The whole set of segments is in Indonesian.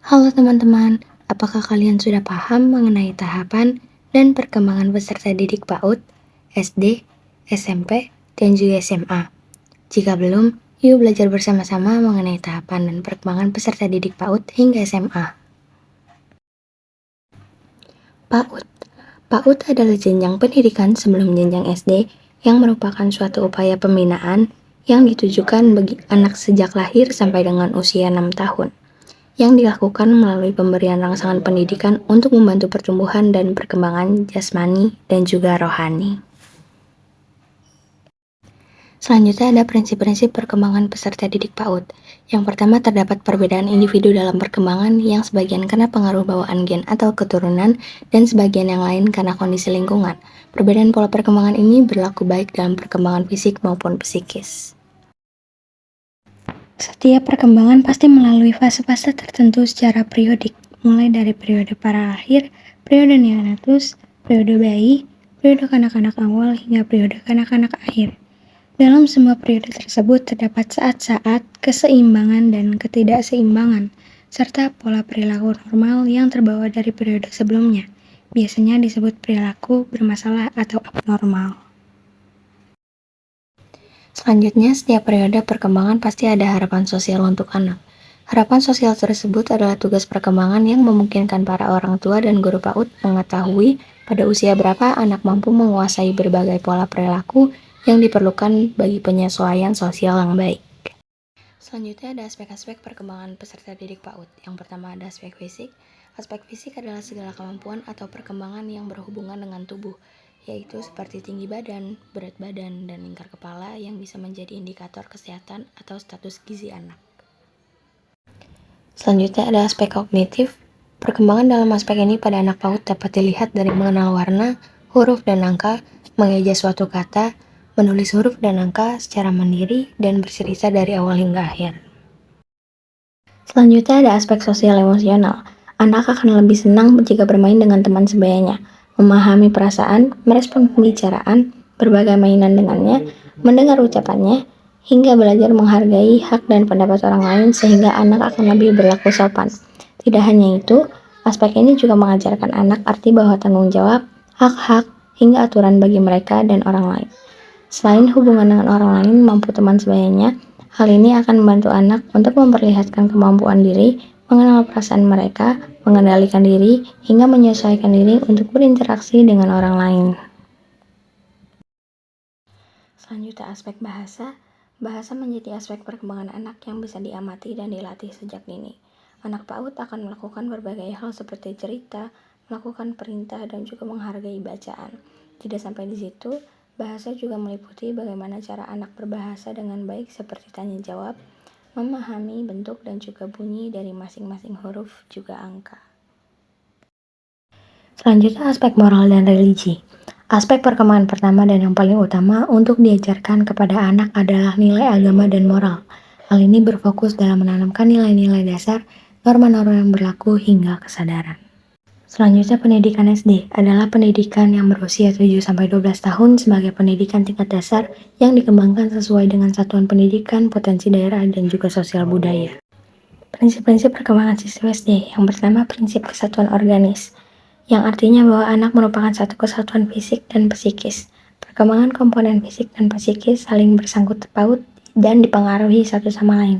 Halo teman-teman, apakah kalian sudah paham mengenai tahapan dan perkembangan peserta didik PAUD, SD, SMP, dan juga SMA? Jika belum, yuk belajar bersama-sama mengenai tahapan dan perkembangan peserta didik PAUD hingga SMA. PAUD PAUD adalah jenjang pendidikan sebelum jenjang SD yang merupakan suatu upaya pembinaan yang ditujukan bagi anak sejak lahir sampai dengan usia 6 tahun. Yang dilakukan melalui pemberian rangsangan pendidikan untuk membantu pertumbuhan dan perkembangan jasmani dan juga rohani. Selanjutnya ada prinsip-prinsip perkembangan peserta didik PAUD. Yang pertama terdapat perbedaan individu dalam perkembangan yang sebagian karena pengaruh bawaan gen atau keturunan dan sebagian yang lain karena kondisi lingkungan. Perbedaan pola perkembangan ini berlaku baik dalam perkembangan fisik maupun psikis. Setiap perkembangan pasti melalui fase-fase tertentu secara periodik, mulai dari periode paralahir, periode neonatus, periode bayi, periode kanak-kanak awal, hingga periode kanak-kanak akhir. Dalam semua periode tersebut terdapat saat-saat keseimbangan dan ketidakseimbangan, serta pola perilaku normal yang terbawa dari periode sebelumnya. Biasanya disebut perilaku bermasalah atau abnormal. Selanjutnya, setiap periode perkembangan pasti ada harapan sosial untuk anak. Harapan sosial tersebut adalah tugas perkembangan yang memungkinkan para orang tua dan guru PAUD mengetahui pada usia berapa anak mampu menguasai berbagai pola perilaku yang diperlukan bagi penyesuaian sosial yang baik. Selanjutnya ada aspek-aspek perkembangan peserta didik PAUD. Yang pertama ada aspek fisik. Aspek fisik adalah segala kemampuan atau perkembangan yang berhubungan dengan tubuh, yaitu seperti tinggi badan, berat badan, dan lingkar kepala yang bisa menjadi indikator kesehatan atau status gizi anak. Selanjutnya ada aspek kognitif. Perkembangan dalam aspek ini pada anak PAUD dapat dilihat dari mengenal warna, huruf dan angka, mengeja suatu kata, menulis huruf dan angka secara mandiri, dan bercerita dari awal hingga akhir. Selanjutnya ada aspek sosial emosional. Anak akan lebih senang jika bermain dengan teman sebayanya, memahami perasaan, merespon pembicaraan, berbagai mainan dengannya, mendengar ucapannya, hingga belajar menghargai hak dan pendapat orang lain sehingga anak akan lebih berlaku sopan. Tidak hanya itu, aspek ini juga mengajarkan anak arti bahwa tanggung jawab, hak-hak, hingga aturan bagi mereka dan orang lain. Selain hubungan dengan orang lain mampu teman sebayanya, hal ini akan membantu anak untuk memperlihatkan kemampuan diri, mengenal perasaan mereka, mengendalikan diri, hingga menyesuaikan diri untuk berinteraksi dengan orang lain. Selanjutnya aspek bahasa. Bahasa menjadi aspek perkembangan anak yang bisa diamati dan dilatih sejak dini. Anak PAUD akan melakukan berbagai hal seperti cerita, melakukan perintah, dan juga menghargai bacaan. Tidak sampai di situ, bahasa juga meliputi bagaimana cara anak berbahasa dengan baik seperti tanya jawab, memahami bentuk dan juga bunyi dari masing-masing huruf juga angka. Selanjutnya aspek moral dan religi. Aspek perkembangan pertama dan yang paling utama untuk diajarkan kepada anak adalah nilai agama dan moral. Hal ini berfokus dalam menanamkan nilai-nilai dasar, norma-norma yang berlaku hingga kesadaran. Selanjutnya pendidikan SD adalah pendidikan yang berusia 7-12 tahun sebagai pendidikan tingkat dasar yang dikembangkan sesuai dengan satuan pendidikan, potensi daerah, dan juga sosial budaya. Prinsip-prinsip perkembangan siswa SD. Yang pertama, prinsip kesatuan organis, yang artinya bahwa anak merupakan satu kesatuan fisik dan psikis. Perkembangan komponen fisik dan psikis saling bersangkut paut dan dipengaruhi satu sama lain.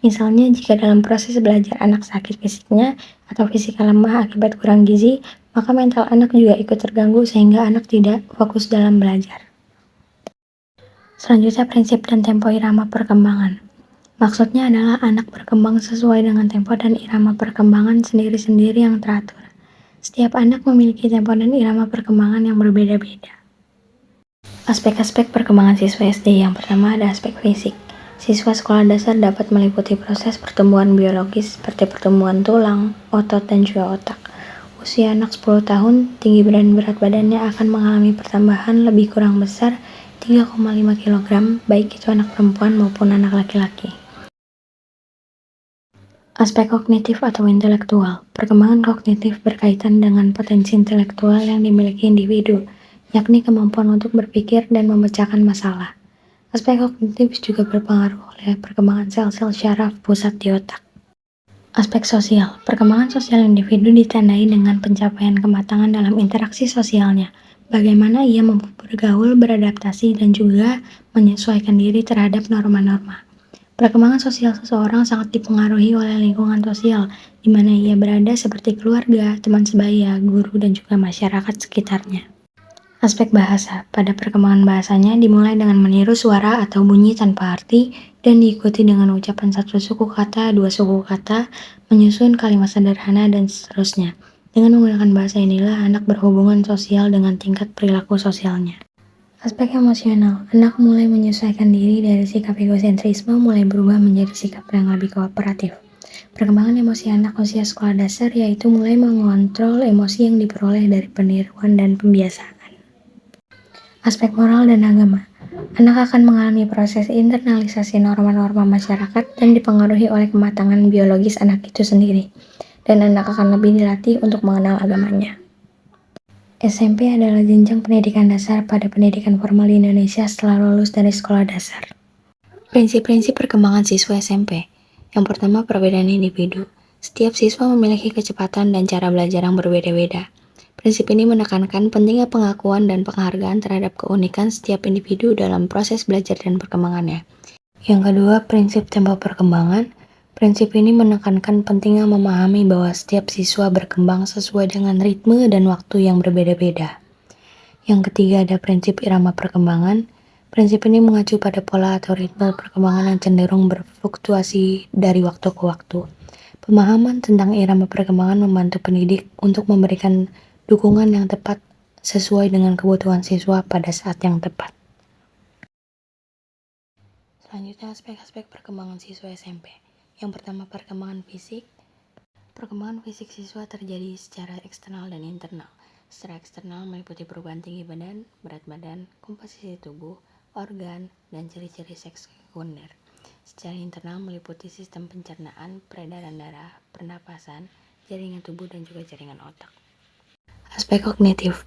Misalnya, jika dalam proses belajar anak sakit fisiknya atau fisiknya lemah akibat kurang gizi, maka mental anak juga ikut terganggu sehingga anak tidak fokus dalam belajar. Selanjutnya, prinsip dan tempo irama perkembangan. Maksudnya adalah anak berkembang sesuai dengan tempo dan irama perkembangan sendiri-sendiri yang teratur. Setiap anak memiliki tempo dan irama perkembangan yang berbeda-beda. Aspek-aspek perkembangan siswa SD. Yang pertama ada aspek fisik. Siswa sekolah dasar dapat meliputi proses pertumbuhan biologis seperti pertumbuhan tulang, otot, dan juga otak. Usia anak 10 tahun, tinggi dan berat badannya akan mengalami pertambahan lebih kurang besar 3,5 kg, baik itu anak perempuan maupun anak laki-laki. Aspek kognitif atau intelektual. Perkembangan kognitif berkaitan dengan potensi intelektual yang dimiliki individu, yakni kemampuan untuk berpikir dan memecahkan masalah. Aspek kognitif juga berpengaruh oleh perkembangan sel-sel syaraf pusat di otak. Aspek sosial. Perkembangan sosial individu ditandai dengan pencapaian kematangan dalam interaksi sosialnya. Bagaimana ia mampu bergaul, beradaptasi, dan juga menyesuaikan diri terhadap norma-norma. Perkembangan sosial seseorang sangat dipengaruhi oleh lingkungan sosial, di mana ia berada seperti keluarga, teman sebaya, guru, dan juga masyarakat sekitarnya. Aspek bahasa. Pada perkembangan bahasanya dimulai dengan meniru suara atau bunyi tanpa arti dan diikuti dengan ucapan satu suku kata, dua suku kata, menyusun kalimat sederhana, dan seterusnya. Dengan menggunakan bahasa inilah anak berhubungan sosial dengan tingkat perilaku sosialnya. Aspek emosional. Anak mulai menyesuaikan diri dari sikap egosentrisme mulai berubah menjadi sikap yang lebih kooperatif. Perkembangan emosi anak usia sekolah dasar yaitu mulai mengontrol emosi yang diperoleh dari peniruan dan pembiasaan. Aspek moral dan agama. Anak akan mengalami proses internalisasi norma-norma masyarakat dan dipengaruhi oleh kematangan biologis anak itu sendiri. Dan anak akan lebih dilatih untuk mengenal agamanya. SMP adalah jenjang pendidikan dasar pada pendidikan formal di Indonesia setelah lulus dari sekolah dasar. Prinsip-prinsip perkembangan siswa SMP. Yang pertama, perbedaan individu. Setiap siswa memiliki kecepatan dan cara belajar yang berbeda-beda. Prinsip ini menekankan pentingnya pengakuan dan penghargaan terhadap keunikan setiap individu dalam proses belajar dan perkembangannya. Yang kedua, prinsip tempo perkembangan. Prinsip ini menekankan pentingnya memahami bahwa setiap siswa berkembang sesuai dengan ritme dan waktu yang berbeda-beda. Yang ketiga, ada prinsip irama perkembangan. Prinsip ini mengacu pada pola atau ritme perkembangan yang cenderung berfluktuasi dari waktu ke waktu. Pemahaman tentang irama perkembangan membantu pendidik untuk memberikan dukungan yang tepat sesuai dengan kebutuhan siswa pada saat yang tepat. Selanjutnya, aspek-aspek perkembangan siswa SMP. Yang pertama, perkembangan fisik. Perkembangan fisik siswa terjadi secara eksternal dan internal. Secara eksternal meliputi perubahan tinggi badan, berat badan, komposisi tubuh, organ, dan ciri-ciri seks sekunder. Secara internal meliputi sistem pencernaan, peredaran darah, pernapasan, jaringan tubuh, dan juga jaringan otak. Aspek kognitif.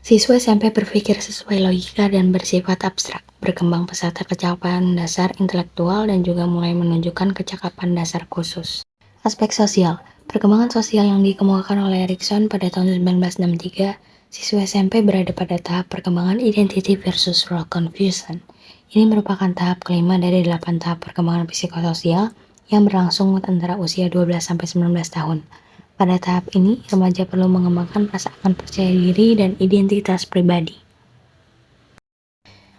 Siswa SMP berpikir sesuai logika dan bersifat abstrak, berkembang pesat kecakapan dasar intelektual dan juga mulai menunjukkan kecakapan dasar khusus. Aspek sosial. Perkembangan sosial yang dikemukakan oleh Erikson pada tahun 1963, siswa SMP berada pada tahap perkembangan identity versus role confusion. Ini merupakan tahap kelima dari 8 tahap perkembangan psikososial yang berlangsung antara usia 12-19 tahun. Pada tahap ini, remaja perlu mengembangkan perasaan percaya diri dan identitas pribadi.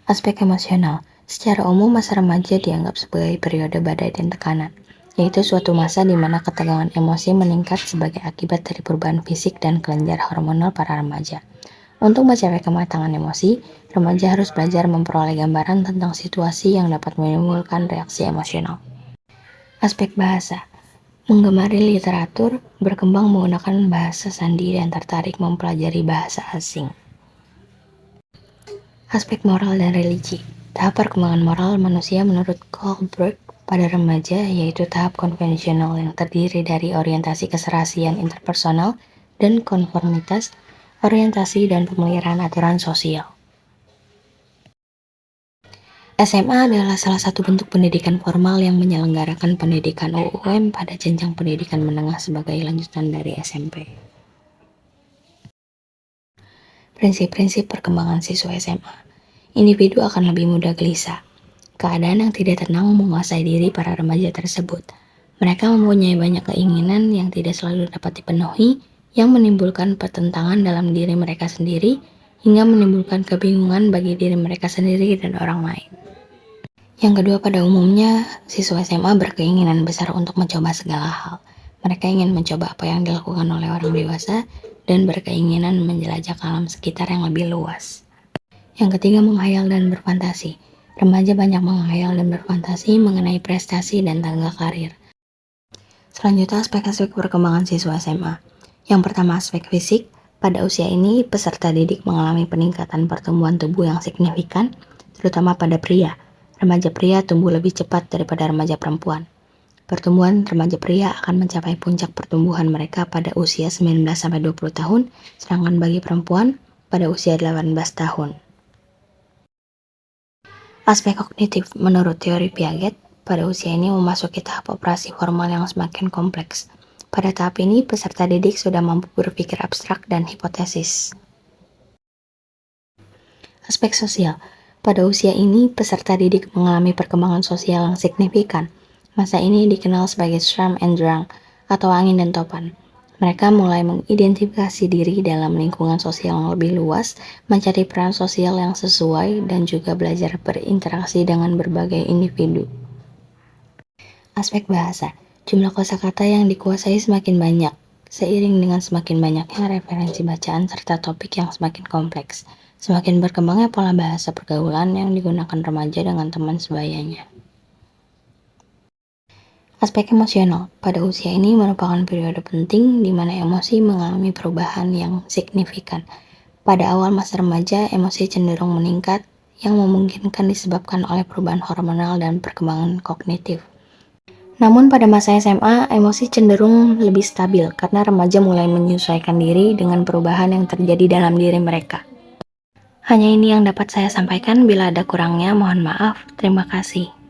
Aspek emosional. Secara umum, masa remaja dianggap sebagai periode badai dan tekanan, yaitu suatu masa di mana ketegangan emosi meningkat sebagai akibat dari perubahan fisik dan kelenjar hormonal para remaja. Untuk mencapai kematangan emosi, remaja harus belajar memperoleh gambaran tentang situasi yang dapat menimbulkan reaksi emosional. Aspek bahasa. Menggemari literatur, berkembang menggunakan bahasa sandi dan tertarik mempelajari bahasa asing. Aspek moral dan religi. Tahap perkembangan moral manusia menurut Kohlberg pada remaja yaitu tahap konvensional yang terdiri dari orientasi keserasian interpersonal dan konformitas, orientasi dan pemeliharaan aturan sosial. SMA adalah salah satu bentuk pendidikan formal yang menyelenggarakan pendidikan UUM pada jenjang pendidikan menengah sebagai lanjutan dari SMP. Prinsip-prinsip perkembangan siswa SMA. Individu akan lebih mudah gelisah. Keadaan yang tidak tenang menguasai diri para remaja tersebut. Mereka mempunyai banyak keinginan yang tidak selalu dapat dipenuhi, yang menimbulkan pertentangan dalam diri mereka sendiri, hingga menimbulkan kebingungan bagi diri mereka sendiri dan orang lain. Yang kedua, pada umumnya, siswa SMA berkeinginan besar untuk mencoba segala hal. Mereka ingin mencoba apa yang dilakukan oleh orang dewasa dan berkeinginan menjelajah alam sekitar yang lebih luas. Yang ketiga, menghayal dan berfantasi. Remaja banyak menghayal dan berfantasi mengenai prestasi dan tangga karir. Selanjutnya, aspek-aspek perkembangan siswa SMA. Yang pertama, aspek fisik. Pada usia ini, peserta didik mengalami peningkatan pertumbuhan tubuh yang signifikan, terutama pada pria. Remaja pria tumbuh lebih cepat daripada remaja perempuan. Pertumbuhan remaja pria akan mencapai puncak pertumbuhan mereka pada usia 19-20 tahun, sedangkan bagi perempuan pada usia 18 tahun. Aspek kognitif. Menurut teori Piaget, pada usia ini memasuki tahap operasi formal yang semakin kompleks. Pada tahap ini, peserta didik sudah mampu berpikir abstrak dan hipotesis. Aspek sosial. Pada usia ini, peserta didik mengalami perkembangan sosial yang signifikan. Masa ini dikenal sebagai Schramm and Drang, atau angin dan topan. Mereka mulai mengidentifikasi diri dalam lingkungan sosial yang lebih luas, mencari peran sosial yang sesuai, dan juga belajar berinteraksi dengan berbagai individu. Aspek bahasa. Jumlah kosakata yang dikuasai semakin banyak, seiring dengan semakin banyaknya referensi bacaan serta topik yang semakin kompleks. Semakin berkembangnya pola bahasa pergaulan yang digunakan remaja dengan teman sebayanya. Aspek emosional. Pada usia ini merupakan periode penting di mana emosi mengalami perubahan yang signifikan. Pada awal masa remaja, emosi cenderung meningkat yang memungkinkan disebabkan oleh perubahan hormonal dan perkembangan kognitif. Namun pada masa SMA, emosi cenderung lebih stabil karena remaja mulai menyesuaikan diri dengan perubahan yang terjadi dalam diri mereka. Hanya ini yang dapat saya sampaikan. Bila ada kurangnya, mohon maaf. Terima kasih.